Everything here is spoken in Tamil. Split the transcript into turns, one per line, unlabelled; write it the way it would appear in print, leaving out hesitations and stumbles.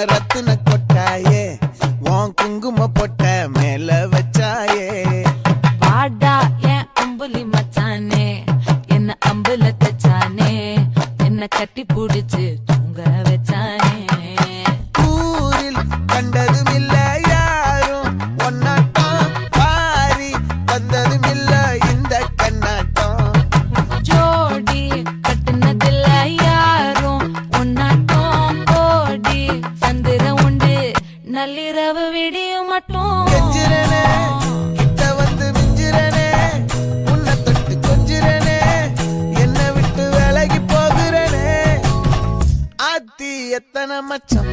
என்ன ரத்தின கொட்டாயே உன் குங்கும பொட்ட மேல வச்சாயே
வாடா என் அம்புலி மச்சானே என்ன அம்புல தச்சானே என்ன கட்டி புடிச்சு தூங்க வச்சானே
ஊரில் கண்டதும் இல்ல யாரும் ஒன்னாட்டம் பாரி தந்ததும் இல்ல இந்த கண்ணாட்டம்
ஜோடி கட்டுனதில்ல யாரும் ஒன்னாட்டம் கோடி சந்திர உண்டு நள்ளிரவு விடியும் மட்டும்
கெஞ்சிரனே கிட்ட வந்து மிஞ்சிரனே உன்னை தொட்டு கொஞ்சிரனே என்னை விட்டு விலகி போகிறனே ஆத்தி எத்தனை மச்சம்